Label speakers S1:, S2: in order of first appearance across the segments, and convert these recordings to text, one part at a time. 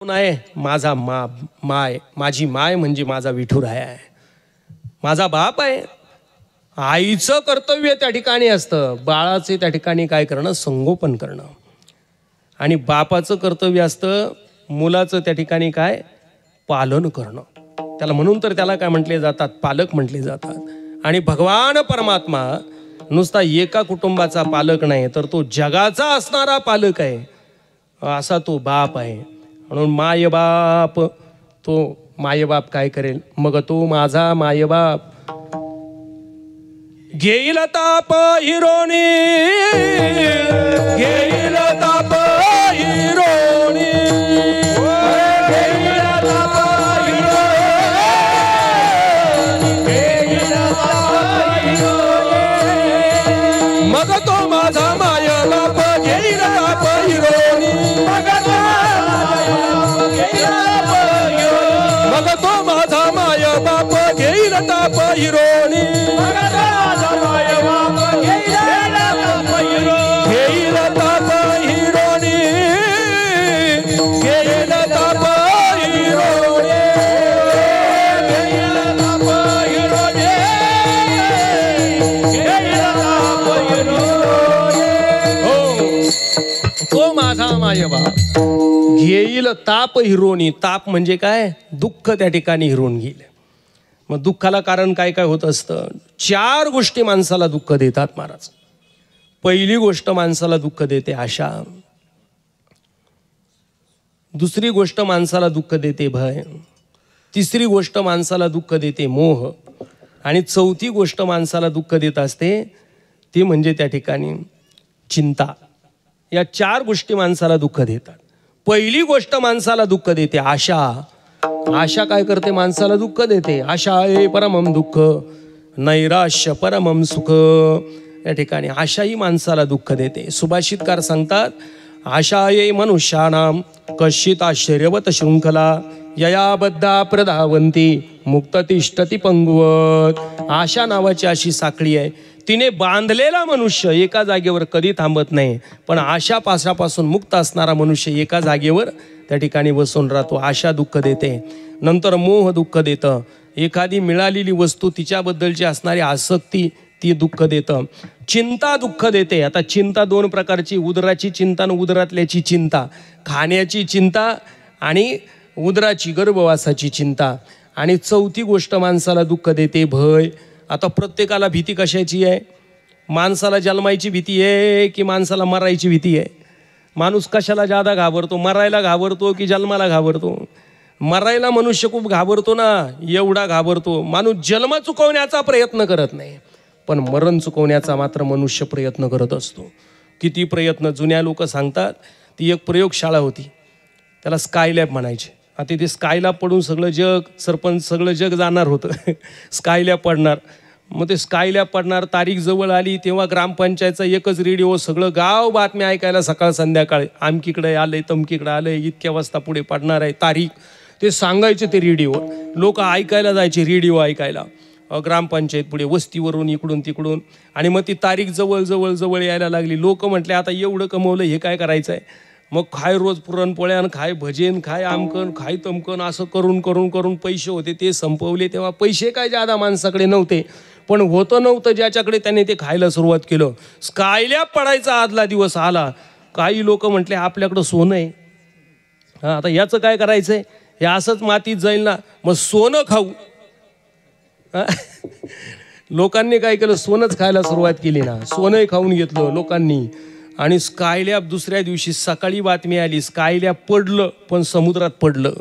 S1: नाही माझा माय माझी माय म्हणजे माझा विठुराया आहे, माझा बाप आहे. आईचं कर्तव्य त्या ठिकाणी असतं, बाळाचे त्या ठिकाणी काय करणं, संगोपन करणं. आणि बापाचं कर्तव्य असतं मुलाचं त्या ठिकाणी काय, पालन करणं. त्याला म्हणून तर त्याला काय म्हटले जातात, पालक म्हटले जातात. आणि भगवान परमात्मा नुसता एका कुटुंबाचा पालक नाही, तर तो जगाचा असणारा पालक आहे, असा तो बाप आहे. म्हणून मायबाप, तो मायबाप काय करेल, मग तो माझा मायबाप घेईल ताप हिरोनी, घेईल ताप हिरोनी, घेईल ताप हिरोनी, घेईल ताप हिरोनी. मग तो माझा मायबाप घेईल ताप हिरोनी, मग तो माझा मायबाप घेईल ताप हिरोनी. घेईल ताप हिरोनी. ताप म्हणजे काय, दुःख त्या ठिकाणी हिरून घेईल. मग दुःखाला कारण काय काय होत असतं, 4 गोष्टी माणसाला दुःख देतात महाराज. पहिली गोष्ट माणसाला दुःख देते आशा, दुसरी गोष्ट माणसाला दुःख देते भय, तिसरी गोष्ट माणसाला दुःख देते मोह, आणि चौथी गोष्ट माणसाला दुःख देत असते ती म्हणजे त्या ठिकाणी चिंता. या 4 गोष्टी माणसाला दुःख देतात. पहिली गोष्ट माणसाला दुःख देते आशा. आशा काय करते, माणसाला दुःख देते. आशा ए परमम दुःख नैराश्य परमम सुख. या ठिकाणी आशा ही माणसाला दुःख देते. सुभाषितकार सांगतात, आशा ये मनुष्यानाम कश्चित आश्चर्यवत शृंखला यया बद्धा प्रधावंती मुक्त तिष्ठती पंगवत. आशा नावाची अशी साखळी आहे, तिने बांधलेला मनुष्य एका जागेवर कधी थांबत नाही. पण आशा पाशापासून मुक्त असणारा मनुष्य एका जागेवर त्या ठिकाणी बसून राहतो. आशा दुःख देते. नंतर मोह दुःख देतं. एखादी मिळालेली वस्तू तिच्याबद्दलची असणारी आसक्ती ती दुःख देतं. चिंता दुःख देते. आता चिंता 2 प्रकारची, उदराची चिंता आणि उदरातल्याची चिंता. खाण्याची चिंता आणि उदराची गर्भवासाची चिंता. आणि चौथी गोष्ट माणसाला दुःख देते भय. आता प्रत्येकाला भीती कशाची आहे, माणसाला जन्मायची भीती आहे की माणसाला मरायची भीती आहे. माणूस कशाला जादा घाबरतो, मरायला घाबरतो की जन्माला घाबरतो. मरायला मनुष्य खूप घाबरतो ना, एवढा घाबरतो. माणूस जन्म चुकवण्याचा प्रयत्न करत नाही, पण मरण चुकवण्याचा मात्र मनुष्य प्रयत्न करत असतो. किती प्रयत्न. जुन्या लोक सांगतात, ती एक प्रयोगशाळा होती, त्याला स्कायलॅब म्हणायचे. आता ते स्कायलॅब पडून सगळं जग, सरपंच सगळं जग जाणार होतं. स्कायलॅब पडणार. मग ते स्कायलॅब पडणार, तारीख जवळ आली तेव्हा ग्रामपंचायतचा एकच रेडिओ, सगळं गाव बातम्या ऐकायला सकाळ संध्याकाळी. आमकीकडे आलंय, तमकीकडे आलंय, इतक्या वाजता पुढे पडणार आहे तारीख. ते सांगायचे ते रेडिओ. लोक ऐकायला जायचे, रेडिओ ऐकायला ग्रामपंचायत पुढे, वस्तीवरून इकडून तिकडून. आणि मग ती तारीख जवळ जवळ जवळ यायला लागली. लोक म्हटले आता एवढं कमवलं, हे काय करायचं आहे. मग खाय रोज पुरणपोळ्यान, खाय भजेन, खाय आमकन, खाय तमकन, असं करून करून करून पैसे होते ते संपवले. तेव्हा पैसे काय जादा माणसाकडे नव्हते, पण होतं नव्हतं ज्याच्याकडे त्याने ते खायला सुरुवात केलं. स्कायलॅब पडायचा आदला दिवस आला. काही लोक म्हटले आपल्याकडं सोनं आहे, हां आता याचं काय करायचं आहे, हे असंच मातीत जाईल ना, मग सोनं खाऊ. लोकांनी काय केलं, सोनंच खायला सुरुवात केली ना. सोनंही खाऊन घेतलं लोकांनी. आणि स्कायलॅब दुसऱ्या दिवशी सकाळी बातमी आली, स्कायलॅब पडलं पण समुद्रात पडलं.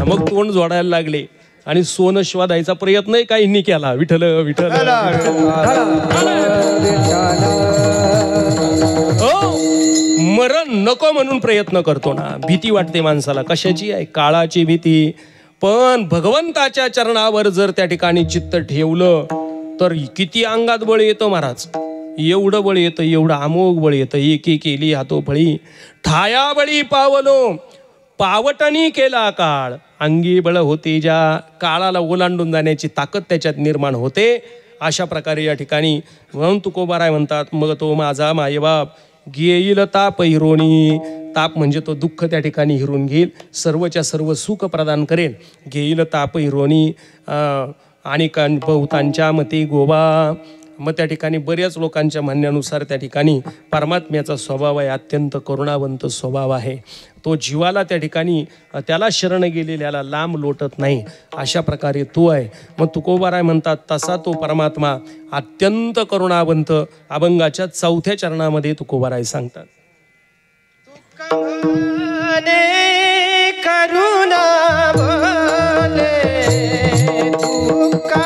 S1: मग तोंड जोडायला लागले आणि सोनं शोधायचा प्रयत्नही काहींनी केला. विठ्ठल विठ्ठल. मरण नको म्हणून प्रयत्न करतो ना. भीती वाटते माणसाला. कशाची आहे, काळाची भीती. पण भगवंताच्या चरणावर जर त्या ठिकाणी चित्त ठेवलं तर किती अंगात बळ येतं महाराज. एवढं बळ येतं, एवढं अमोघ बळ येतं. एकी केली हातो फळी ठाया बळी पावलो, पावटणी केला काळ. अंगी बळ होते, ज्या काळाला ओलांडून जाण्याची ताकद त्याच्यात निर्माण होते. अशा प्रकारे या ठिकाणी म्हणून तुकोबाराय म्हणतात, मग तो माझा मायबाप घेईल ताप हिरोणी. ताप म्हणजे तो दुःख त्या ठिकाणी हिरून घेईल, सर्वच्या सर्व सुख प्रदान करेल. घेईल ताप हिरोणी आणि बहुतांच्या मते गोवा. मग त्या ठिकाणी बऱ्याच लोकांच्या म्हणण्यानुसार त्या ठिकाणी परमात्म्याचा स्वभाव आहे, अत्यंत करुणावंत स्वभाव आहे. तो जीवाला त्या ठिकाणी त्याला शरण गेलेल्याला लांब लोटत नाही, अशा प्रकारे तो आहे. मग तुकोबाराय म्हणतात तसा तो परमात्मा अत्यंत करुणावंत. अभंगाच्या 4थ्या चरणामध्ये तुकोबाराय सांगतात,
S2: करुणा बोले तुका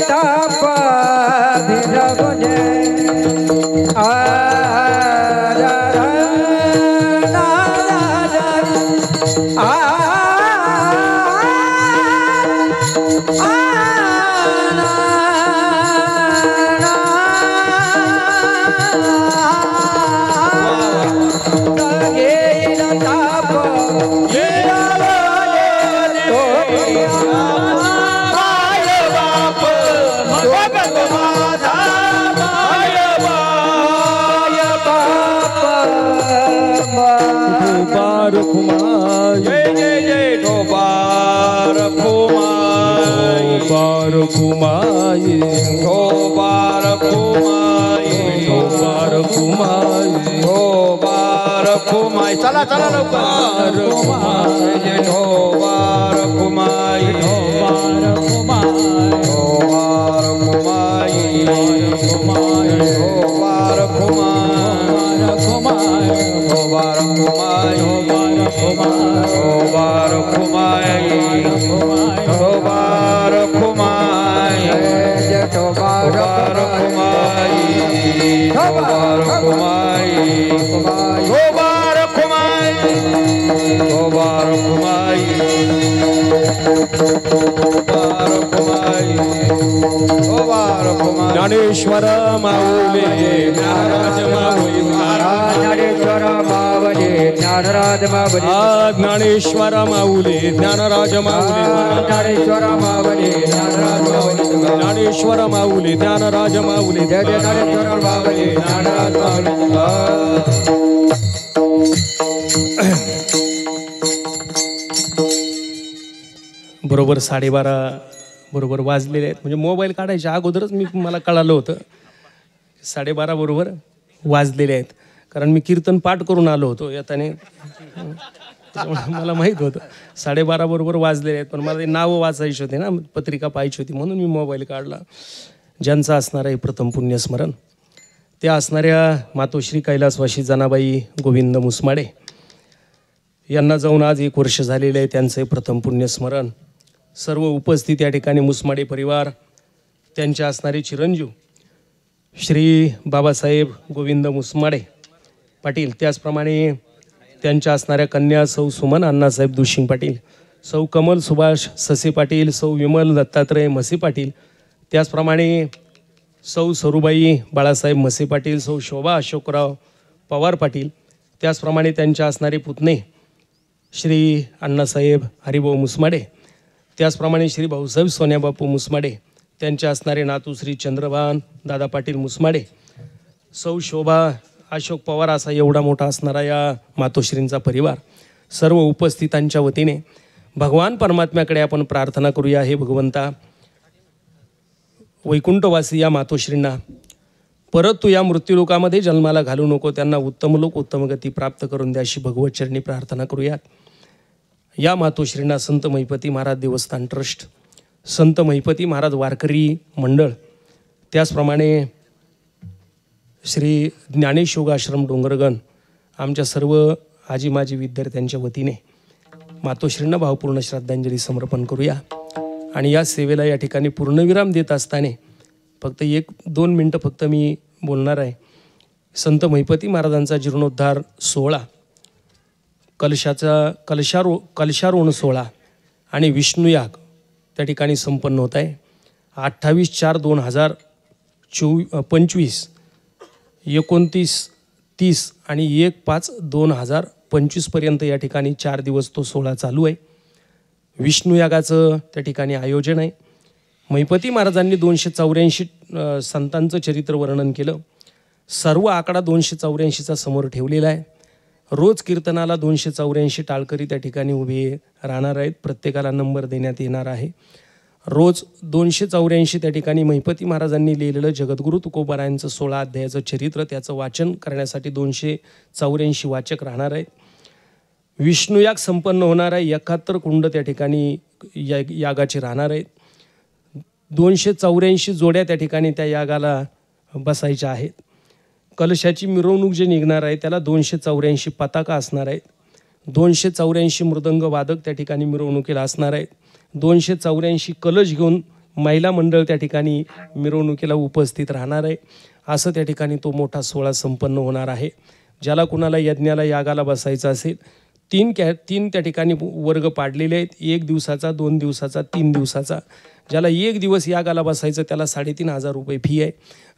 S2: ताप भिरवणे
S3: चला चला लवकर ढोबार कुमाई ढोबार कुमाई ढोबार कुमाई ढोबार कुमाई ढोबार कुमाई ढोबार कुमाई ढोबार कुमाई ढोबार कुमाई ढोबार कुमाई ढोबार कुमाई
S1: ज्ञानेश्वर माऊली ज्ञानराज माऊली
S2: ज्ञानेश्वर माऊली ज्ञानराज माऊली
S1: ज्ञानेश्वर माऊली ज्ञानराज माऊली
S2: ज्ञानेश्वर माऊली ज्ञानराज माऊली
S1: ज्ञानेश्वर माऊली ज्ञानराज माऊली
S2: जय जय ज्ञानेश्वर माऊली ज्ञानराज माऊली
S1: बरोबर 12:30 बरोबर वाजलेले आहेत. म्हणजे मोबाईल काढायच्या अगोदरच मला कळालं होतं 12:30 बरोबर वाजलेले आहेत. कारण मी कीर्तन पाठ करून आलो होतो येताने, त्याच्यामुळे मला माहीत होतं 12:30 बरोबर वाजलेले आहेत. पण मला ते नावं वाचायची होती ना, पत्रिका पाहायची होती, म्हणून मी मोबाईल काढला. ज्यांचं असणार आहे प्रथम पुण्यस्मरण, त्या असणाऱ्या मातोश्री कैलासवासी जनाबाई गोविंद मुसमाडे यांना जाऊन आज 1 वर्ष झालेले आहे. त्यांचं प्रथम पुण्यस्मरण. सर्व उपस्थित या ठिकाणी मुसमाडे परिवार, त्यांचे असणारे चिरंजीव श्री बाबासाहेब गोविंद मुसमाडे पाटील, त्याचप्रमाणे त्यांच्या असणाऱ्या कन्या सौ सुमन अण्णासाहेब दुशिंग पाटील, सौ कमल सुभाष ससे पाटील, सौ विमल दत्तात्रय मसे पाटील, त्याचप्रमाणे सौ सरुबाई बाळासाहेब मसे पाटील, सौ शोभा अशोकराव पवार पाटील, त्याचप्रमाणे त्यांच्या असणारे पुतणे श्री अण्णासाहेब हरिभाऊ मुसमाडे, त्याचप्रमाणे श्री भाऊसाहेब सोन्याबापू मुसमाडे, त्यांचे असणारे नातू श्री चंद्रभान दादा पाटील मुसमाडे, सौ शोभा अशोक पवार, असा एवढा मोठा असणारा या मातोश्रींचा परिवार. सर्व उपस्थितांच्या वतीने भगवान परमात्म्याकडे आपण प्रार्थना करूया. हे भगवंता, वैकुंठवासी या मातोश्रींना परत तू या मृत्यूलोकामध्ये जन्माला घालू नको, त्यांना उत्तम लोक उत्तम गती प्राप्त करून द्या, अशी भगवत चरणी प्रार्थना करूयात. या मातोश्रींना संत महिपती महाराज देवस्थान ट्रस्ट, संत महिपती महाराज वारकरी मंडळ, त्याचप्रमाणे श्री ज्ञानेश योगाश्रम डोंगरगण, आमच्या सर्व आजी माजी विद्यार्थ्यांच्या वतीने मातोश्रींना भावपूर्ण श्रद्धांजली समर्पण करूया. आणि या सेवेला या ठिकाणी पूर्णविराम देत असताना फक्त 1-2 मिनटं फक्त मी बोलणार आहे. संत महिपती महाराजांचा जीर्णोद्धार सोहळा, कलशारोहण सोहळा आणि विष्णुयाग त्या ठिकाणी संपन्न होत आहे. 28/4/2025, 29/30 आणि 1/5/2025 या ठिकाणी 4 दिवस तो सोहळा चालू आहे. विष्णुयागाचं त्या ठिकाणी आयोजन आहे. महिपती महाराजांनी 284 संतांचं चरित्र वर्णन केलं. सर्व आकडा 284चा समोर ठेवलेला आहे. रोज कीर्तनाला 284 टाळकरी त्या ठिकाणी उभे राहणार आहेत. प्रत्येकाला नंबर देण्यात येणार आहे. रोज 284 त्या ठिकाणी महिपती महाराजांनी लिहिलेलं जगद्गुरू तुकोबारायांचं 16 अध्यायाचं चरित्र, त्याचं वाचन करण्यासाठी 284 वाचक राहणार आहेत. विष्णुयाग संपन्न होणार आहे. 71 कुंड त्या ठिकाणी यागाचे राहणार आहेत. 284 जोड्या त्या ठिकाणी त्या यागाला बसायच्या आहेत. कलशाची मिरवणूक जे निघणार आहे त्याला 284 पताका असणार आहेत. 284 मृदंग वादक त्या ठिकाणी मिरवणुकीला असणार आहेत. 284 कलश घेऊन महिला मंडळ त्या ठिकाणी मिरवणुकीला उपस्थित राहणार आहे. असं त्या ठिकाणी तो मोठा सोहळा संपन्न होणार आहे. ज्याला कुणाला यज्ञाला यागाला बसायचं असेल, तीन त्या ठिकाणी वर्ग पाडलेले आहेत. 1 दिवसाचा, 2 दिवसाचा, 3 दिवसाचा. ज्याला 1 दिवस यागाला बसायचं त्याला 3,500 रुपये फी आहे.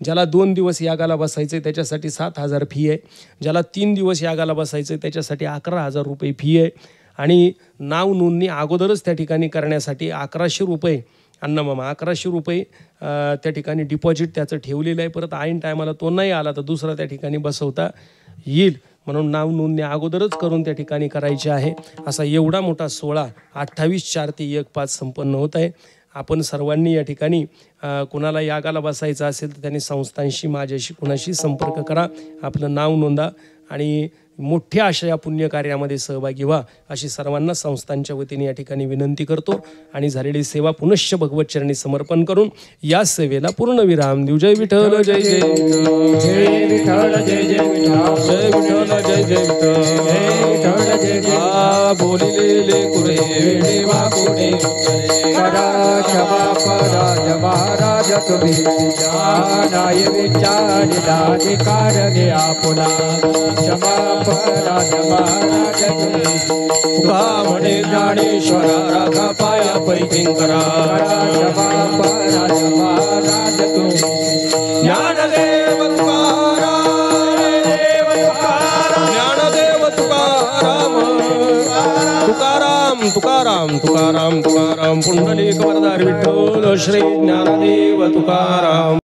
S1: ज्याला 2 दिवस यागाला बसायचं त्याच्यासाठी 7,000 फी आहे. ज्याला 3 दिवस यागाला बसायचं त्याच्यासाठी 11,000 रुपये फी आहे. आणि नाव नोंदणी अगोदरच त्या ठिकाणी करण्यासाठी 1100 रुपये अण्णामामा 1100 रुपये त्या ठिकाणी डिपॉझिट त्याचं ठेवलेलं आहे. परत ऐन टायमाला तो नाही आला तर दुसरा त्या ठिकाणी बसवता येईल, म्हणून नाव नोंदणी अगोदरच करून त्या ठिकाणी करायची आहे. असा एवढा मोठा सोहळा 28/4 ते 1/5 संपन्न होत आहे. आपण सर्वांनी या ठिकाणी कुणाला यागाला बसायचं असेल तर त्यांनी संस्थांशी माझ्याशी कुणाशी संपर्क करा, आपलं नाव नोंदा आणि मोठ्या अशा या पुण्यकार्यामध्ये सहभागी व्हा अशी सर्वांना संस्थांच्या वतीने या ठिकाणी विनंती करतो. आणि झालेली सेवा पुनश्च भगवतचरणी समर्पण करून या सेवेला पूर्ण विराम देऊ. जय विठ्ठल जय जय
S2: जय विठ्ठल जय जय विठ्ठल
S1: जय विठ्ठल जय जय
S2: विठ्ठल जय जय
S1: आ बोलिलेले कुरे
S2: देवा कोणी करा क्षमा पराज महाराज तुम्ही नाय विचारिलाधिकार घ्या पुन्हा क्षमा पराज महाराज तुम्ही
S1: तुका म्हणे ज्ञानेश्वरा राखा पाया पैकिंकरा
S2: क्षमा पराज महाराज तुम्ही
S1: ज्ञानदेव तुकाराम तुकाराम तुकाराम तुकाराम तुकाराम पुंडलिक वरदार विठ्ठल श्री ज्ञानदेव तुकाराम.